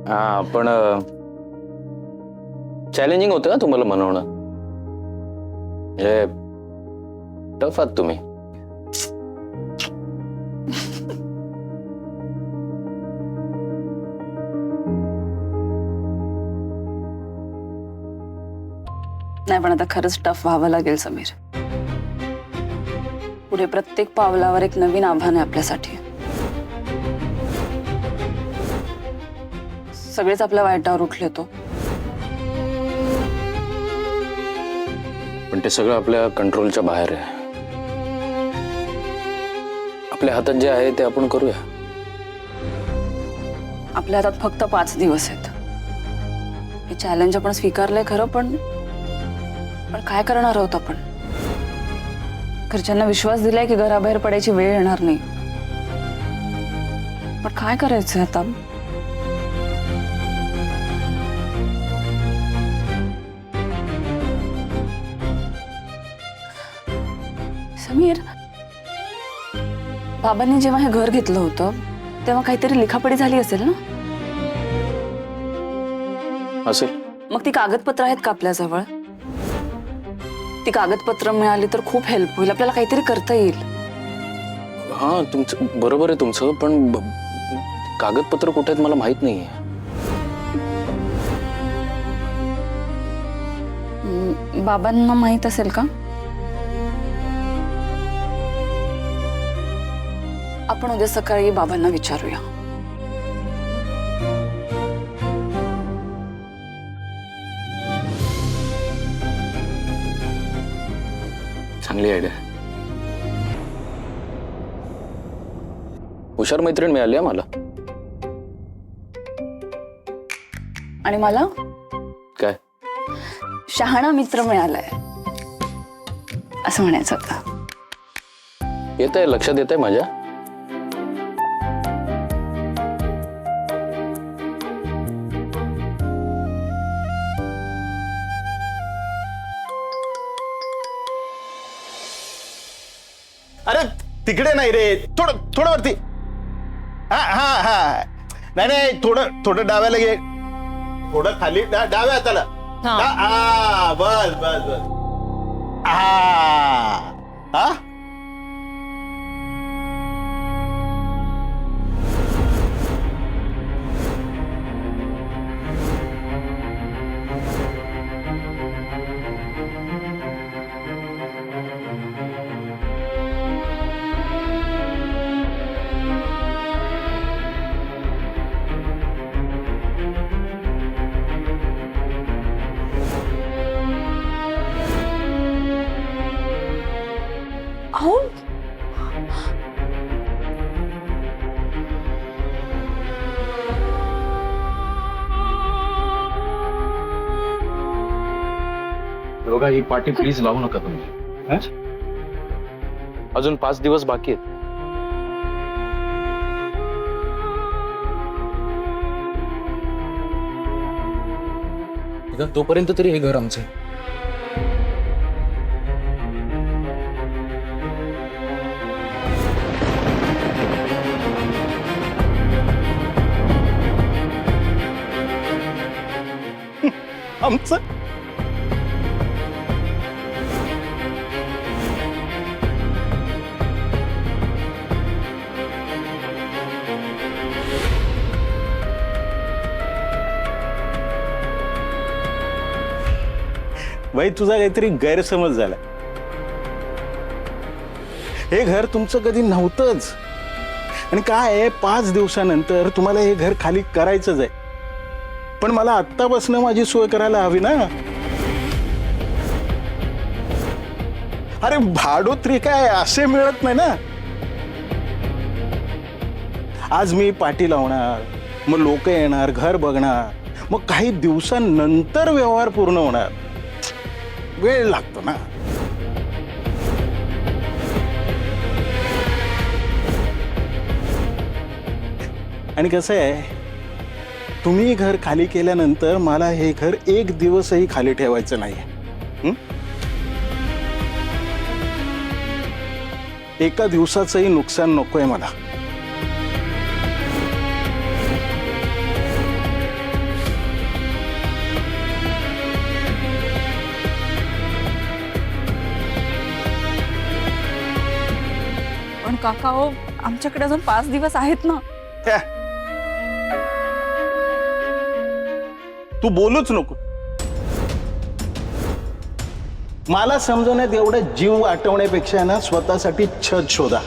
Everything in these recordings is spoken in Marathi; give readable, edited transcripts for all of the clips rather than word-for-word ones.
हा पण चॅलेंजिंग होतं ना तुम्हाला मनवणं, म्हणजे टफ आहात तुम्ही. नाही पण आता खरंच टफ व्हावं लागेल समीर. पुढे प्रत्येक पावलावर एक नवीन आव्हान आहे आपल्यासाठी. सगळेच आपल्या वाईटावर उठले तो. पण ते सगळं आपल्या कंट्रोलच्या बाहेर आहे. आपल्या हातात जे आहे ते आपण करूया. आपल्या हातात फक्त 5 दिवस आहेत. हे चॅलेंज आपण स्वीकारलंय खरं, पण काय करणार आहोत आपण? घरच्यांना विश्वास दिलाय की घराबाहेर पडायची वेळ येणार नाही, पण काय करायचं आता? समीर, बाबांनी जेव्हा हे घर घेतलं होतं तेव्हा काहीतरी लिखापडी झाली असेल ना? असेल. मग ती कागदपत्र आहेत का आपल्याजवळ? ती कागदपत्र मिळाली तर खूप हेल्प होईल, आपल्याला काहीतरी करता येईल. हा तुमचं बरोबर आहे तुमचं, पण कागदपत्र कुठे आहेत मला माहित नाहीये. बाबांना माहित असेल का? आपण उद्या सकाळी बाबांना विचारूया. चांगली आयडिया. हुशार मैत्रीण मिळाली मला. आणि मला काय शहाणा मित्र मिळालाय असं म्हणायचं होतं. येत आहे, लक्षात येत आहे माझ्या. अरे तिकडे नाही रे, थोडं थोडं वरती. हा हा हा नाही नाही, थोडं थोडं डाव्याला घे, थोडं खाली डाव्या हाताला. हा बस बस बस. हा हा अहो, बघा ही पार्टी प्लीज लावू नका तुम्ही. अजून 5 दिवस बाकी आहेत. तोपर्यंत तरी हे घर आमचं आहे. आमचं बाई, तुझा काहीतरी गैरसमज झाला. हे घर तुमचं कधी नव्हतंच. आणि काय आहे, 5 दिवसानंतर तुम्हाला हे घर खाली करायचंच आहे. पण मला आत्तापासून माझी सोय करायला हवी ना. अरे भाडोत्री काय असे मिळत नाही ना. आज मी पाटी लावणार, मग लोक येणार, घर बघणार, मग काही दिवसांनंतर व्यवहार पूर्ण होणार. वेळ लागतो ना. आणि कसं आहे, तुम्ही घर खाली केल्यानंतर मला हे घर 1 दिवसही खाली ठेवायचं नाही. एका दिवसाचंही नुकसान नकोय मला. काका हो, आमच्याकडे अजून 5 दिवस आहेत ना. त्या. तू बोलूच नको. मला समजवण्यात एवढं जीव आटवण्यापेक्षा ना स्वतःसाठी छत शोधा.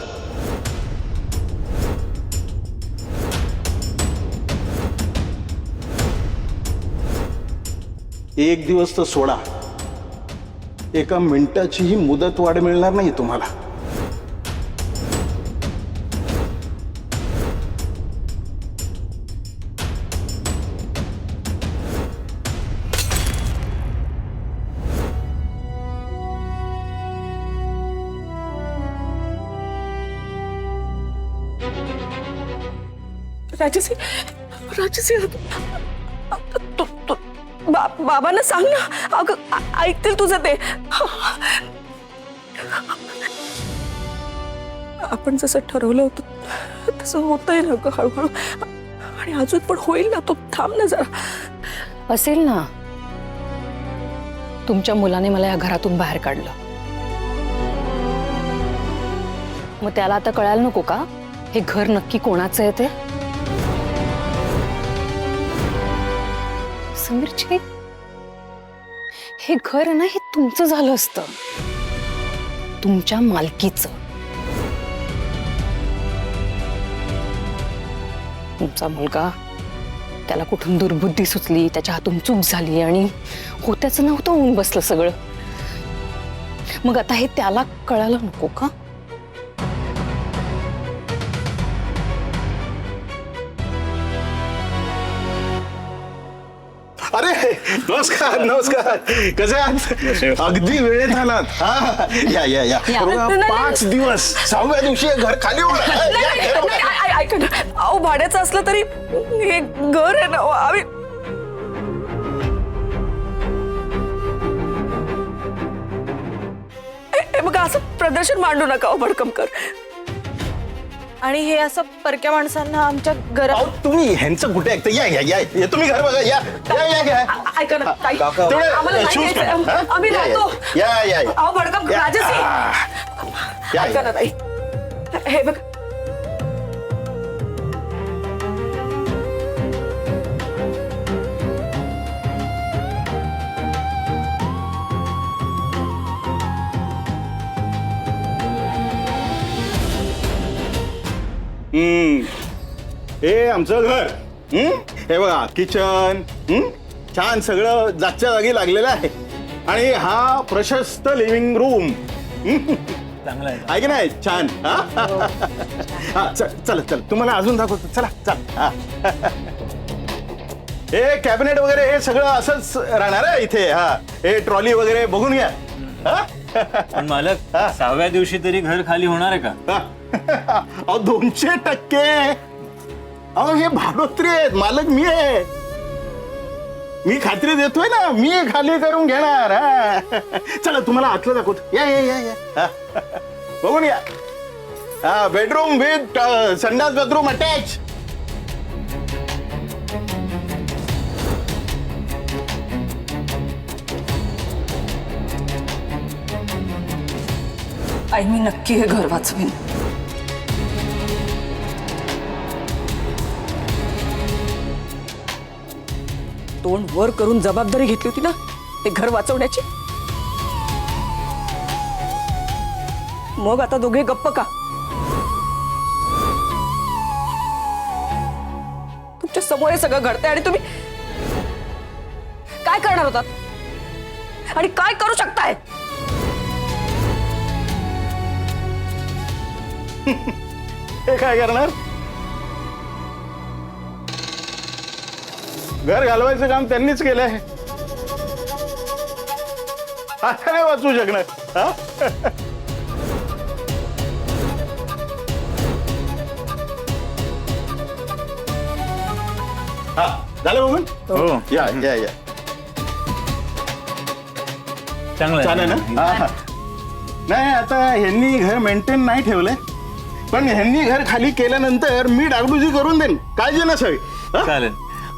एक दिवस तर सोडा, एका मिनिटाचीही मुदत वाढ मिळणार नाही तुम्हाला. राजसी, राजसी, बाबांना सांग ना. अगं ऐकतील तुझं ते. आपण जसं ठरवलं होतं तसं होतंय ना गं हळूहळू. आणि अजून पण होईल ना. तू थांब ना जरा. असेल ना. तुमच्या मुलाने मला या घरातून बाहेर काढलं, मग त्याला आता कळायला नको का हे घर नक्की कोणाचं आहे ते? समीरजी, हे घर ना हे तुमचं झालं असतं, तुमच्या मालकीचं. तुमचा मुलगा, त्याला कुठून दुर्बुद्धी सुचली, त्याच्या हातून चूक झाली आणि होत्याचं नव्हतं होऊन बसलं सगळं. मग आता हे त्याला कळायला नको का? अरे नमस्कार नमस्कार. कसे आहात? अगदी वेळेत आलात. हा या या या. बघा, 5 दिवस 6व्या दिवशी हे घर खाली होणार. या, घर बघा. ऐका ना. अहो, भाड्याचं असलं तरी हे घर आहे ना. आम्ही हे बघा, असं प्रदर्शन मांडू नका हो भडकमकर. आणि हे असं परक्या माणसांना आमच्या घरात. अहो, तुम्ही ह्यांचं कुठे ऐकता? या या या. तुम्ही घर बघा. या या या या. ऐका ना ताई, तेवढे आम्हाला नाही shoes यायचं. काढा. हा? आम्ही या, या. राहतो. या या या. अहो भडकमकर, या. राजसी, या, ऐका ना ताई. हे बघ, हे आमचं घर. हे बघा, किचन छान सगळं जागच्या जागी लागलेलं आहे. आणि हा प्रशस्त लिव्हिंग रूम. चांगला आहे की नाही? छान. हा चला चला, तुम्हाला अजून दाखवतो. चला चला. हे कॅबिनेट वगैरे हे सगळं असंच राहणार आहे इथे. हा, हे ट्रॉली वगैरे बघून घ्या. हा? पण मालक, 6व्या दिवशी तरी घर खाली होणार आहे का? अहो 200%. अहो हे भाडोत्री आहेत, मालक मी आहे. मी खात्री देतोय ना, मी खाली करून घेणार. चला तुम्हाला आतलं दाखवतो. या या या या. बघून या. हा, बेडरूम विथ संडास बाथरूम अटॅच. आई मी नक्की हे घर वाचवीन. तोंड वर करून जबाबदारी घेतली होती ना हे घर वाचवण्याची. मग आता दोघे गप्प का? तुमच्या समोर हे सगळं घडतंय आणि तुम्ही काय करणार होतात आणि काय करू शकताय? हे काय करणार? घर घालवायचं काम त्यांनीच केलंय. आता नाही वाचू शकणार. हा? हा, झालं बघून? हो, या या या. चांगलं चालेल ना? हा, हा. नाही, आता ह्यांनी घर मेंटेन नाही ठेवलंय, पण ह्यांनी घर खाली केल्यानंतर मी डागडुजी करून देईन. काळजी नसावी. हा? चालेल.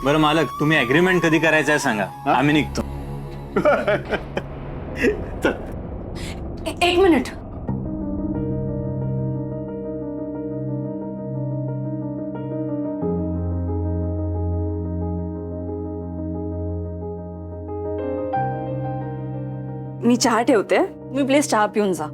बरं मालक, तुम्ही अग्रीमेंट कधी करायचं आहे सांगा, आम्ही निघतो. चल. एक मिनिट. मी चहा ठेवते, तुम्ही प्लीज चहा पिऊन जा.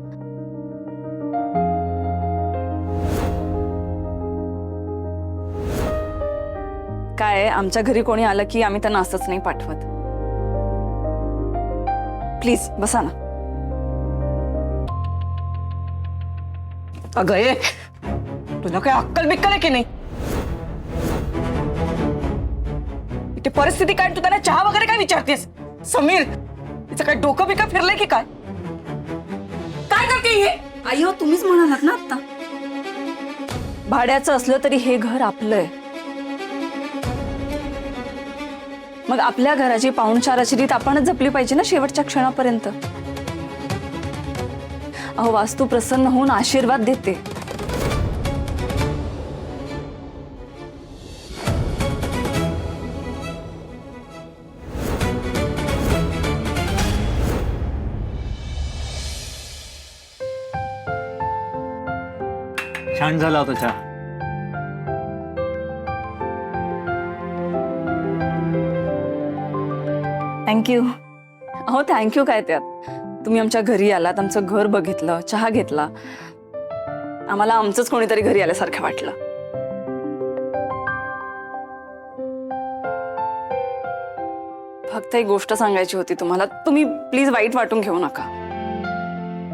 काय आहे, आमच्या घरी कोणी आलं की आम्ही त्यांना असंच नाही पाठवत. प्लीज बसा ना. अगं ए, तुला काय अक्कल बिक्कल आहे की नाही? इथे परिस्थिती काय, तू त्यांना चहा वगैरे काय विचारतेस? समीर, तिचं काय डोकं बिकं फिरलंय की काय? काय करते हे? आई हो, तुम्हीच म्हणालात ना आता, भाड्याचं असलं तरी हे घर आपलं आहे. मग आपल्या घराची पाहुणचाराची रीत आपणच जपली पाहिजे ना शेवटच्या क्षणापर्यंत. अहो, वास्तू प्रसन्न होऊन आशीर्वाद देते. छान झाला होता चहा. थँक्यू. अहो, थँक्यू काय त्यात. तुम्ही आमच्या घरी आलात, आमचं घर बघितलं, चहा घेतला. आम्हाला आमचंच कोणीतरी घरी आल्यासारखं वाटलं. फक्त एक गोष्ट सांगायची होती तुम्हाला. तुम्ही प्लीज वाईट वाटून घेऊ नका.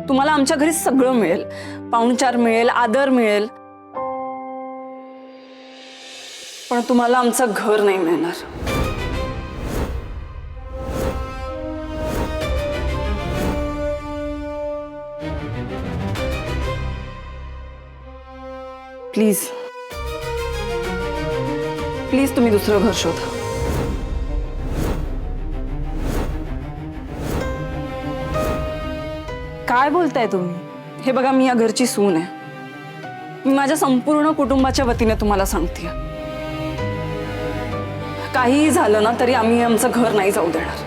तुम्हाला आमच्या घरी सगळं मिळेल, पाहुणचार मिळेल, आदर मिळेल, पण तुम्हाला आमचं घर नाही मिळणार. प्लीज प्लीज तुम्ही दुसरं घर शोधा. काय बोलताय तुम्ही? हे बघा, मी या घरची सून आहे. मी माझ्या संपूर्ण कुटुंबाच्या वतीने तुम्हाला सांगते, काहीही झालं ना तरी आम्ही आमचं घर नाही जाऊ देणार.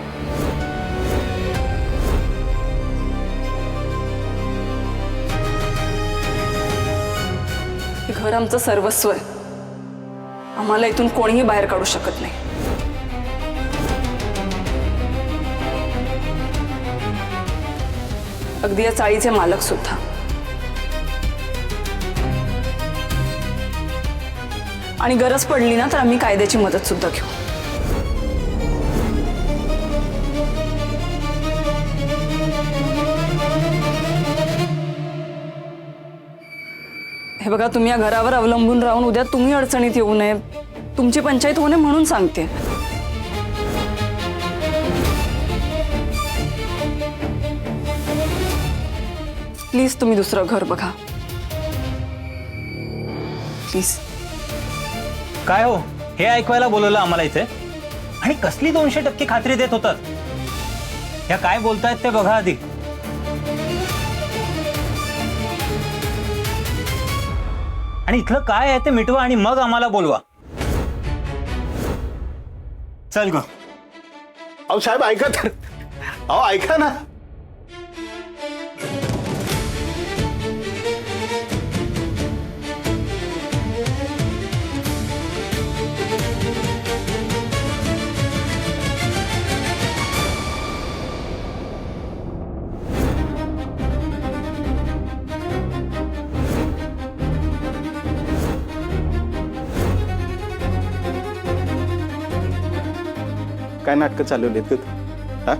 हे घर आमचं सर्वस्व आहे. आम्हाला इथून कोणीही बाहेर काढू शकत नाही. अगदी या चाळीचे मालक सुद्धा. आणि गरज पडली ना तर आम्ही कायद्याची मदत सुद्धा घेऊ. हे बघा, तुम्ही या घरावर अवलंबून राहून उद्या तुम्ही अडचणीत येऊ नये, तुमची पंचायत होऊ नये म्हणून सांगते. प्लीज तुम्ही दुसरं घर बघा. प्लीज. काय हो, हे ऐकवायला बोलवलं आम्हाला इथे? आणि कसली 200% खात्री देत होतात? ह्या काय बोलतायत ते बघा आधी. आणि इथलं काय आहे ते मिटवा आणि मग आम्हाला बोलवा. चल ग. अहो साहेब, ऐका तर. अहो ऐका ना. काय नाटकं चालवलीत का तू? हा?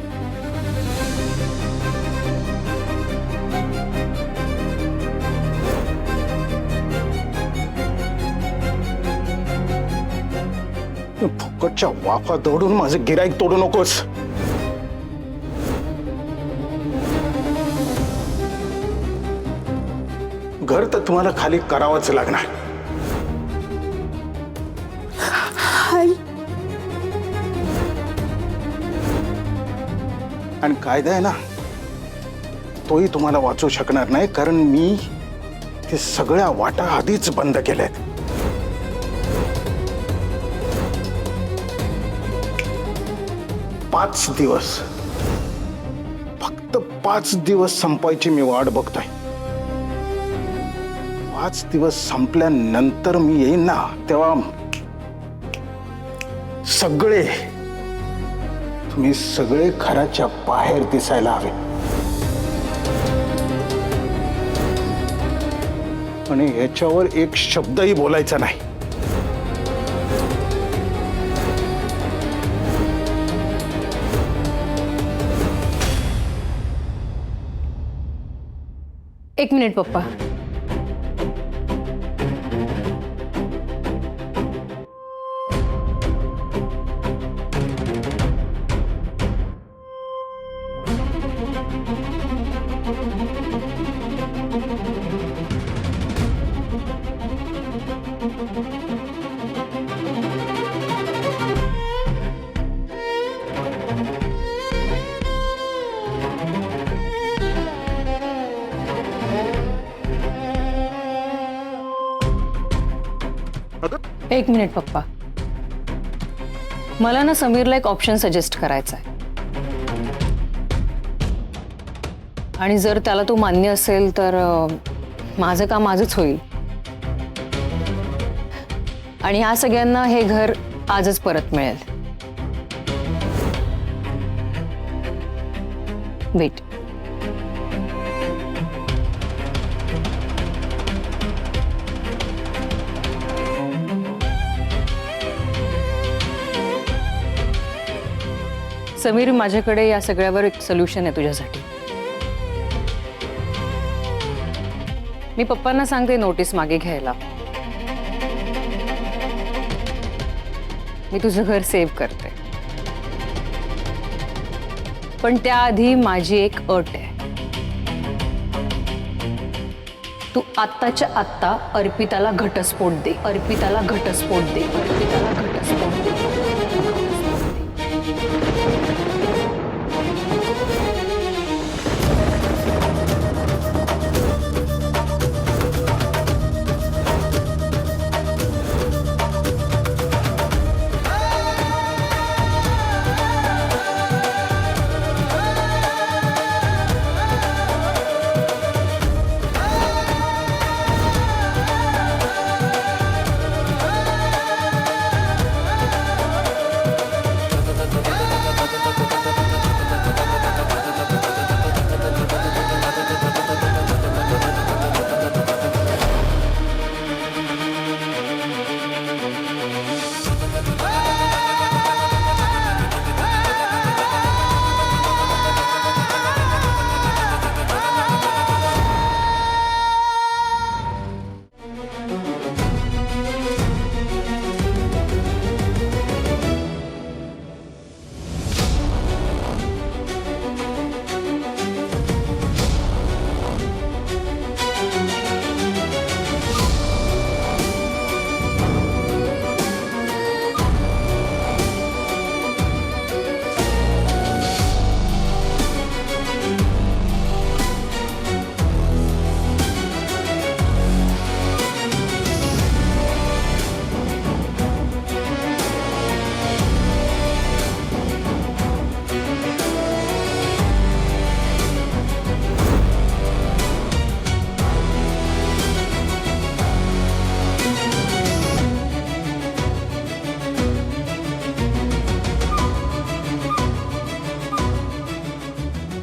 फुकटच्या वाफा दौडून माझं गिराईक तोडू नकोस. घर तर तुम्हाला खाली करावंच लागणार. आणि कायदा आहे ना, तोही तुम्हाला वाचू शकणार नाही, कारण मी ते सगळ्या वाटा आधीच बंद केल्यात. पाच दिवस, फक्त 5 दिवस संपायची मी वाट बघतोय. 5 दिवस संपल्यानंतर मी येईन ना, तेव्हा तुम्ही सगळे घराच्या बाहेर दिसायला हवे. आणि ह्याच्यावर एक शब्दही बोलायचा नाही. एक मिनिट पप्पा. एक मिनिट पप्पा. मला ना समीरला एक ऑप्शन सजेस्ट करायचा आहे, आणि जर त्याला तो मान्य असेल तर माझं काम आजच होईल आणि ह्या सगळ्यांना हे घर आजच परत मिळेल. वेट. समीर, माझ्याकडे या सगळ्यावर एक सोल्युशन आहे तुझ्यासाठी. मी पप्पांना सांगते नोटीस मागे घ्यायला. मी तुझं घर सेव्ह करते, पण त्याआधी माझी एक अट आहे. तू आत्ताच्या आत्ता अर्पिताला घटस्फोट दे. अर्पिताला घटस्फोट दे. अर्पिताला घटस्फोट दे.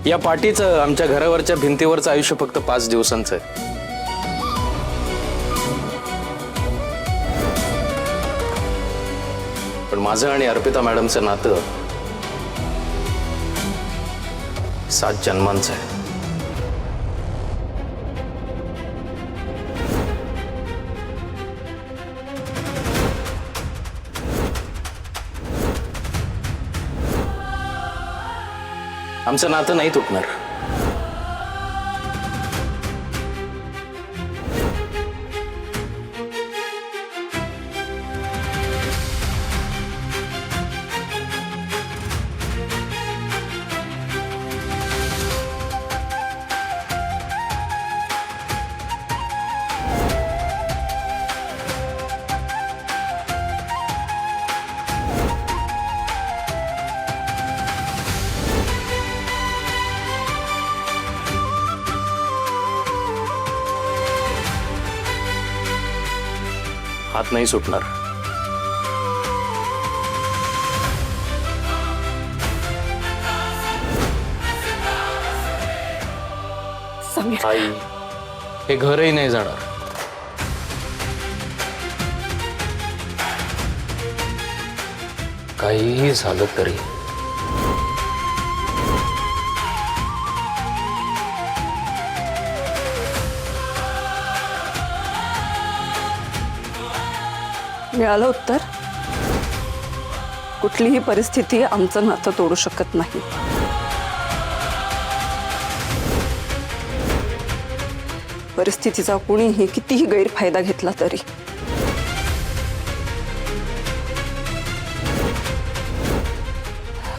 या पार्टीचं आमच्या घरावरच्या भिंतीवरचं आयुष्य फक्त 5 दिवसांचं आहे. पण माझं आणि अर्पिता मॅडमचं नातं 7 जन्मांचं आहे. आमचं नातं नाही तुटणार. हात नाही सुटणार. समीर, आई, हे घरही नाही जाणार. काहीही झालं तरी मिळालं उत्तर. कुठलीही परिस्थिती आमचं नातं तोडू शकत नाही. परिस्थितीचा कुणीही कितीही गैरफायदा घेतला तरी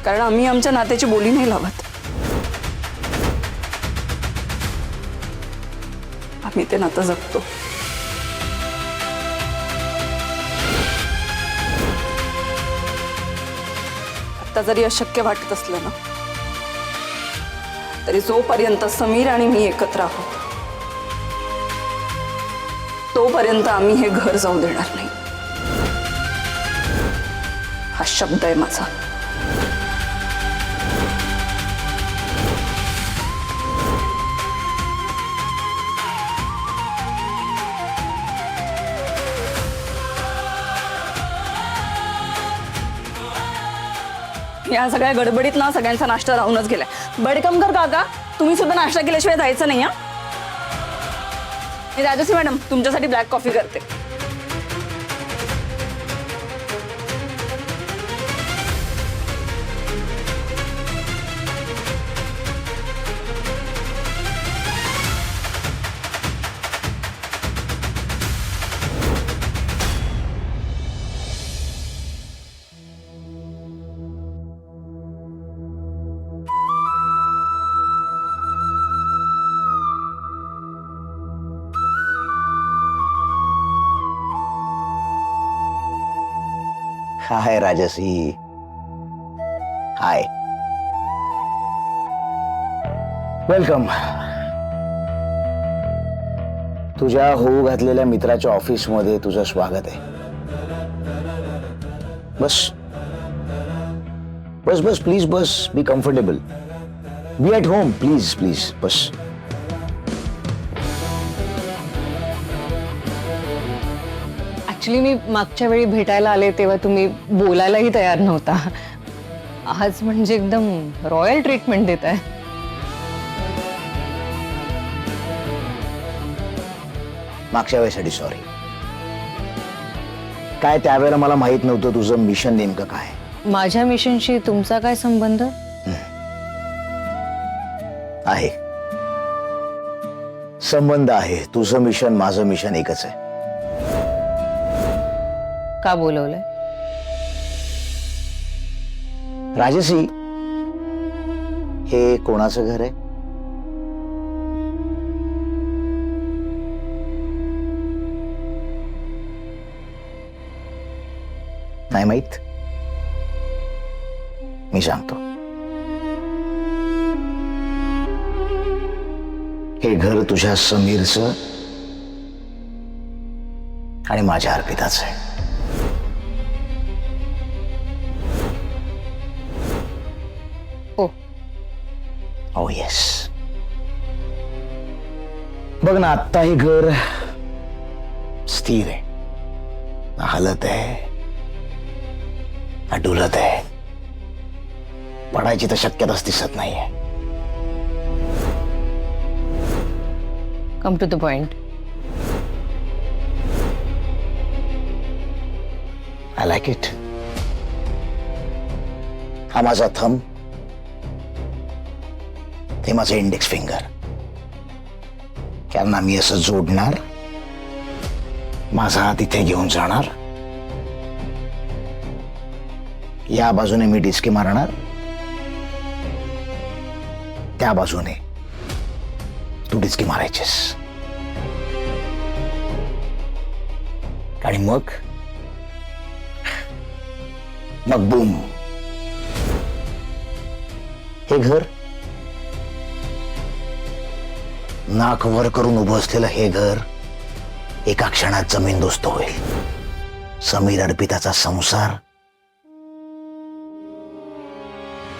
कारण आम्ही आमच्या नात्याची बोली नाही लावत. आम्ही ते नातं जगतो. आता जरी अशक्य वाटत असलं ना तरी जोपर्यंत समीर आणि मी एकत्र आहोत तोपर्यंत आम्ही हे घर जाऊ देणार नाही. हा शब्द आहे माझा. या सगळ्या गडबडीत ना सगळ्यांचा नाश्ता राहूनच गेलाय. बडकमकर काका, तुम्ही सुद्धा नाश्ता केल्याशिवाय जायचं नाही. मी राजश्री मॅडम तुमच्यासाठी ब्लॅक कॉफी करते. हाय राजसी. Hi, welcome. तुझ्या होऊ घातलेल्या मित्राच्या ऑफिसमध्ये तुझं स्वागत आहे. बस बस बस प्लीज बस. Be comfortable. Be at home. Please please बस. ऍक्च्युली मी मागच्या वेळी भेटायला आले तेव्हा तुम्ही बोलायलाही तयार नव्हता. आज म्हणजे एकदम रॉयल ट्रीटमेंट देत आहे. मागच्या वेळेसाठी सॉरी. काय त्यावेळेला मला माहित नव्हतं तुझं मिशन नेमकं काय. माझ्या मिशनशी तुमचा काय संबंध? आहे, संबंध आहे. तुझं मिशन माझं मिशन एकच आहे. का बोलवलंय? राजसी, हे कोणाचं घर आहे? नाही माहित? मी सांगतो. हे घर तुझ्या समीरचं आणि माझ्या अर्पिताचं आहे. ओ येस. बघ ना, आत्ता हे घर स्थिर आहे, ना हलत आहे ना डुलत आहे. पडायची तर शक्यताच दिसत नाहीये. Come to the point. I like it. हा माझा थंब, ते माझं इंडेक्स फिंगर. कारण आम्ही असं जोडणार, माझा हात इथे घेऊन जाणार, या बाजूने मी डिस्की मारणार, त्या बाजूने तू डिस्की मारायचीस. आणि मग बूम. हे घर, नाक वर करून उभं असलेलं हे घर एका क्षणात जमीनदोस्त होईल. समीर अर्पिताचा संसार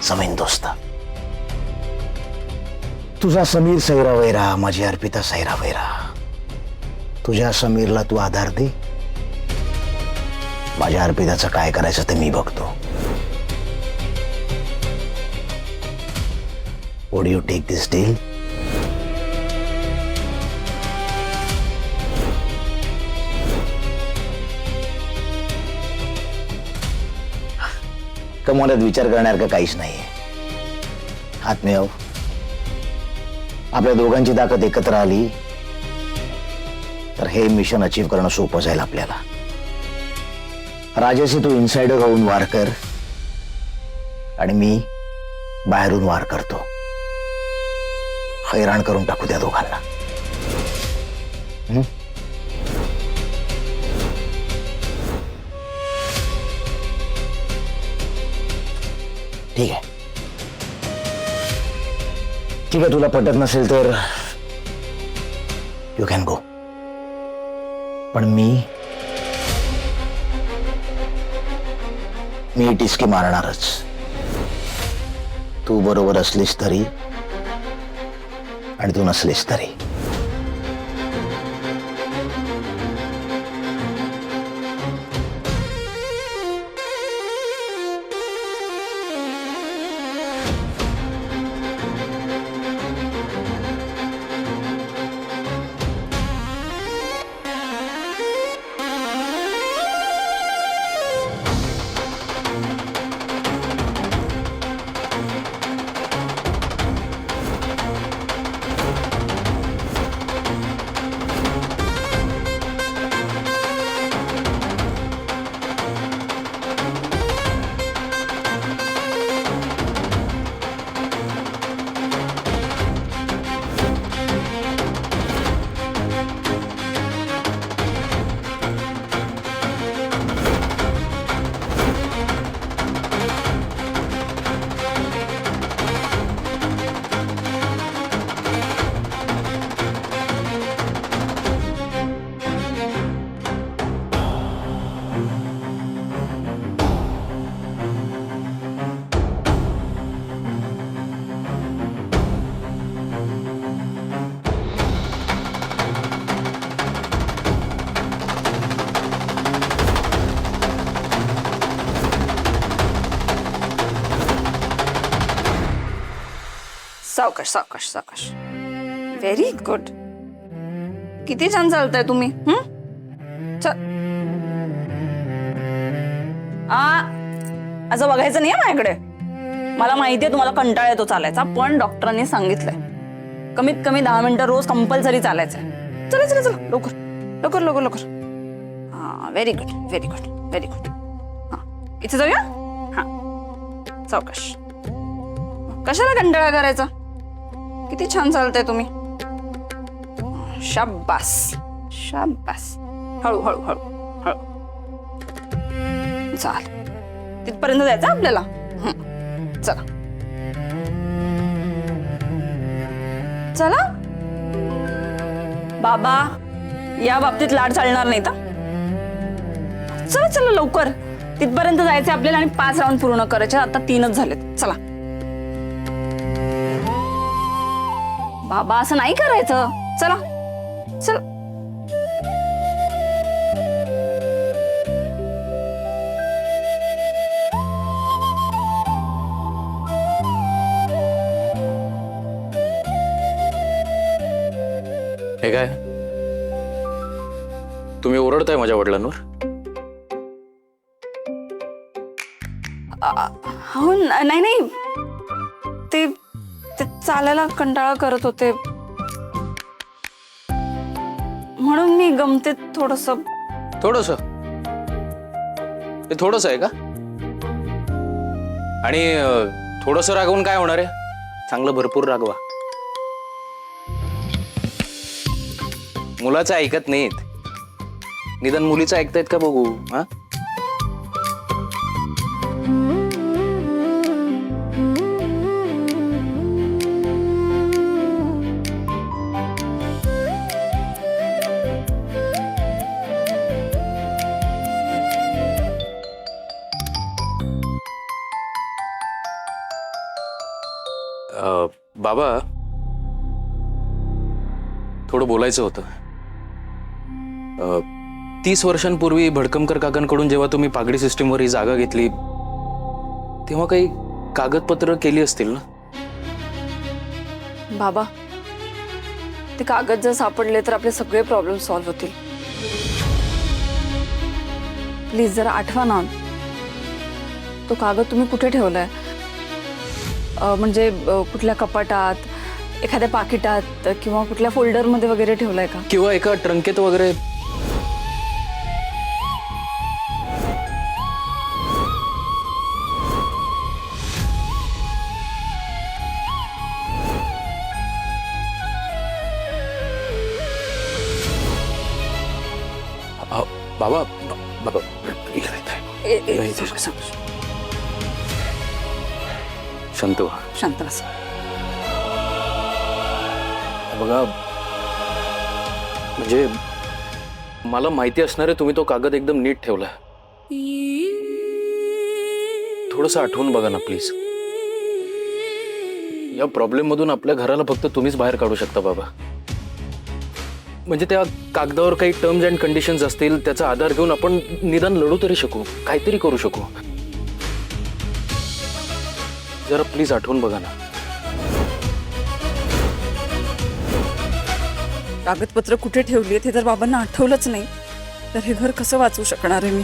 जमीनदोस्त. तुझा समीर सैरावैरा, माझी अर्पिता सैरावैरा. तुझ्या समीरला तू आधार दे, माझ्या अर्पिताचं काय करायचं ते मी बघतो. Would you take this deal? कमवण्यात विचार करण्यासारखं काहीच नाहीये. आत्मेव, आपल्या दोघांची ताकद एकत्र आली तर हे मिशन अचीव्ह करणं सोपं जाईल आपल्याला. राजाशी तू इनसाइडर होऊन वार कर आणि मी बाहेरून वार करतो. हैराण करून टाकू त्या दोघांना. ठीक आहे, ठीक आहे. तुला पटत नसेल तर यू कॅन गो. पण मी टिचकी मारणारच. तू बरोबर असलीस तरी आणि तू नसलीस तरी. सावकाश सावकाश सावकाश. Very good. किती छान चालताय तुम्ही. असं बघायचं नाही माझ्याकडे. मला माहितीये तुम्हाला कंटाळा येतो चालायचा, पण डॉक्टरांनी सांगितलंय कमीत कमी 10 मिनिटं रोज कंपल्सरी चालायचंय. चला चला चला लवकर लवकर लवकर लवकर. हा very good very good very good. हा इथे जाऊया. हा सावकाश. कशाला कंटाळा करायचा. किती छान चालतंय तुम्ही. शाब्बास शाब्बास. हळू हळू हळू हळू. चाल तिथपर्यंत जायचं आपल्याला. चला चला. बाबा या बाबतीत लाड चालणार नाही तर. चला चला लवकर. तिथपर्यंत जायचं आपल्याला आणि 5 राऊंड पूर्ण करायचे. आता 3च झालेत. चला. बाबा असं नाही करायचं. चला चल. हे काय, तुम्ही ओरडताय माझ्या वडिलांवर? हो नाही नाही, ते चालायला कंटाळा करत होते म्हणून मी गमते थोडस. थोडस? ते थोडस आहे का? आणि थोडस रागवून काय होणार आहे? चांगलं भरपूर रागवा. मुलाचं ऐकत नाहीत, निदान मुलीचं ऐकतायत का बघू. हा बाबा थोडं बोलायचं होतं. 30 वर्षांपूर्वी भडकमकर काकांकडून जेव्हा तुम्ही पागडी सिस्टीमवर ही जागा घेतली तेव्हा काही कागदपत्र केली असतील ना? बाबा ते कागद जर सापडले तर आपले सगळे प्रॉब्लेम सॉल्व्ह होतील. प्लीज जरा आठवा ना. तो कागद तुम्ही कुठे ठेवलाय? म्हणजे कुठल्या कपाटात, एखाद्या पाकिटात किंवा कुठल्या फोल्डरमध्ये वगैरे ठेवलाय का? किंवा एका ट्रंकेत वगैरे. बाबा बाबा शांत व्हा. शांत बस. बघा म्हणजे मला माहिती असणार आहे तुम्ही तो कागद एकदम नीट ठेवलाय. थोडंसं आठवून बघा ना प्लीज. या प्रॉब्लेम मधून आपल्या घराला फक्त तुम्हीच बाहेर काढू शकता बाबा. म्हणजे त्या कागदावर काही टर्म्स अँड कंडिशन्स असतील, त्याचा आधार घेऊन आपण निदान लढू तरी शकू, काहीतरी करू शकू. जरा प्लीज आठवून बघा ना. कागदपत्र कुठे ठेवली हे जर बाबांना आठवलंच नाही तर हे घर कसं वाचवू शकणार आहे मी?